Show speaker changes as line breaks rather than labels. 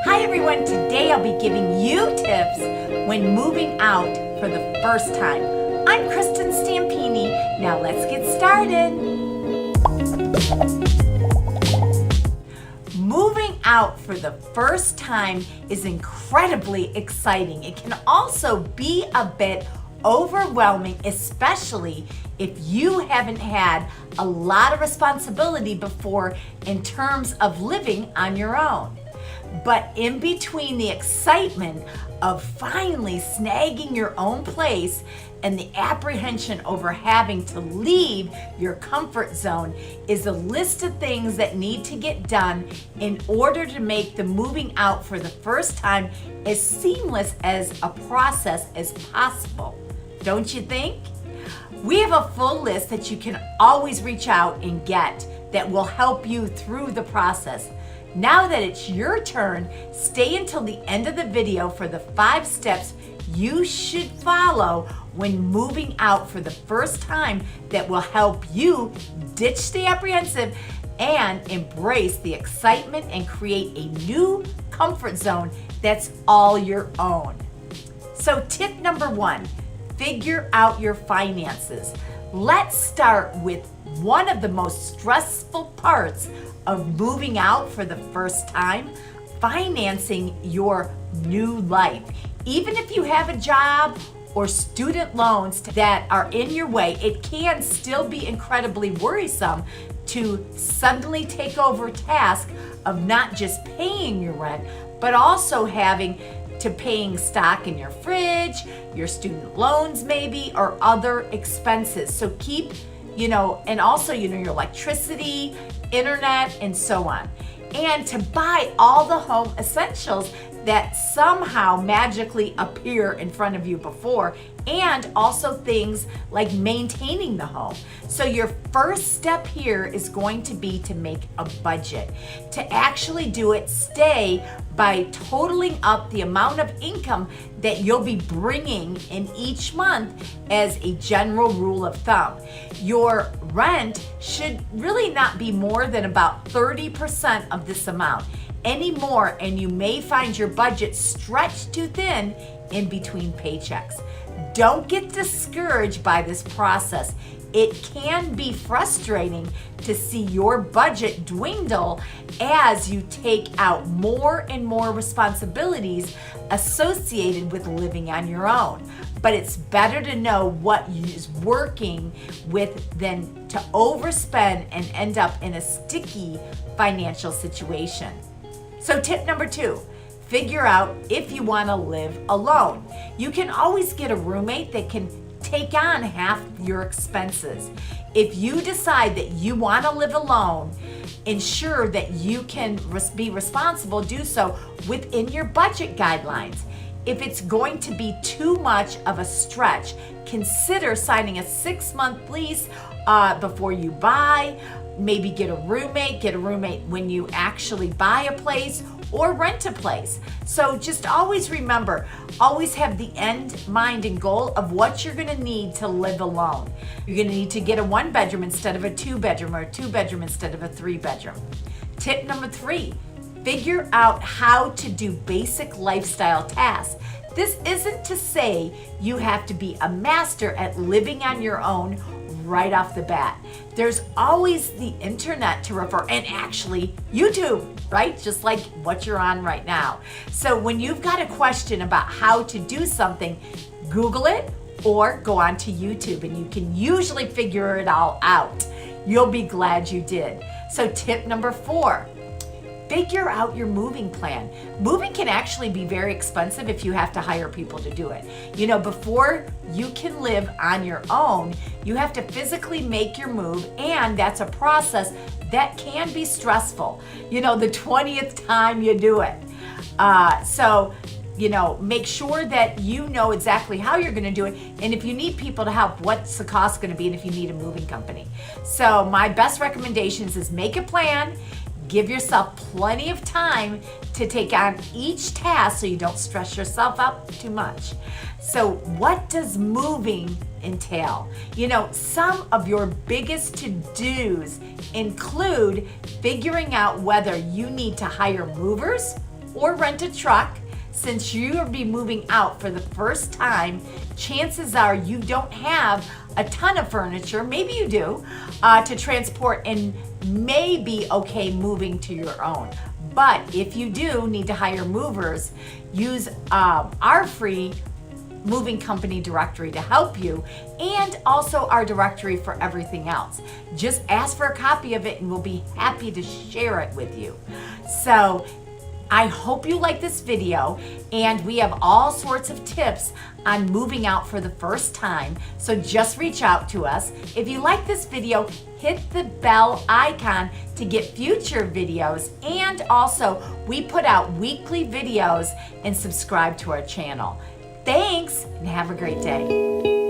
Hi everyone, today I'll be giving you tips when moving out for the first time. I'm Kristin Stampini. Now let's get started. Moving out for the first time is incredibly exciting. It can also be a bit overwhelming, especially if you haven't had a lot of responsibility before in terms of living on your own. But in between the excitement of finally snagging your own place and the apprehension over having to leave your comfort zone is a list of things that need to get done in order to make the moving out for the first time as seamless as a process as possible. Don't you think? We have a full list that you can always reach out and get that will help you through the process. Now that it's your turn, stay until the end of the video for the 5 steps you should follow when moving out for the first time that will help you ditch the apprehensive and embrace the excitement and create a new comfort zone that's all your own. So tip number 1, figure out your finances. Let's start with one of the most stressful parts of moving out for the first time, financing your new life. Even if you have a job or student loans that are in your way, it can still be incredibly worrisome to suddenly take over a task of not just paying your rent, but also having to paying stock in your fridge, your student loans maybe, or other expenses. So keep, and also, your electricity, internet, and so on. And to buy all the home essentials that somehow magically appear in front of you before, and also things like maintaining the home. So your first step here is going to be to make a budget. To actually do it, stay by totaling up the amount of income that you'll be bringing in each month as a general rule of thumb. Your rent should really not be more than about 30% of this amount. Any more and you may find your budget stretched too thin in between paychecks. Don't get discouraged by this process. It can be frustrating to see your budget dwindle as you take out more and more responsibilities associated with living on your own. But it's better to know what is working with than to overspend and end up in a sticky financial situation. So tip number 2, figure out if you want to live alone. You can always get a roommate that can take on half your expenses. If you decide that you want to live alone, ensure that you can be responsible, do so within your budget guidelines. If it's going to be too much of a stretch, consider signing a 6-month lease before you buy. Maybe get a roommate when you actually buy a place or rent a place. So just always remember, always have the end mind and goal of what you're gonna need to live alone. You're gonna need to get a 1-bedroom instead of a 2-bedroom, or a 2-bedroom instead of a 3-bedroom. Tip number 3, figure out how to do basic lifestyle tasks. This isn't to say you have to be a master at living on your own right off the bat. There's always the internet to refer, and actually YouTube, right? Just like what you're on right now. So when you've got a question about how to do something, Google it or go on to YouTube, and you can usually figure it all out. You'll be glad you did. So tip number 4, figure out your moving plan. Moving can actually be very expensive if you have to hire people to do it. Before you can live on your own, you have to physically make your move, and that's a process that can be stressful. The 20th time you do it. Make sure that you know exactly how you're going to do it, and if you need people to help, what's the cost going to be, and if you need a moving company. So my best recommendations is make a plan. Give yourself plenty of time to take on each task so you don't stress yourself out too much. So what does moving entail? Some of your biggest to-dos include figuring out whether you need to hire movers or rent a truck. Since you'll be moving out for the first time, chances are you don't have a ton of furniture, maybe you do, to transport and may be okay moving to your own. But if you do need to hire movers, use our free moving company directory to help you, and also our directory for everything else. Just ask for a copy of it and we'll be happy to share it with you. So I hope you like this video, and we have all sorts of tips on moving out for the first time, so just reach out to us. If you like this video, hit the bell icon to get future videos, and also we put out weekly videos, and subscribe to our channel. Thanks, and have a great day.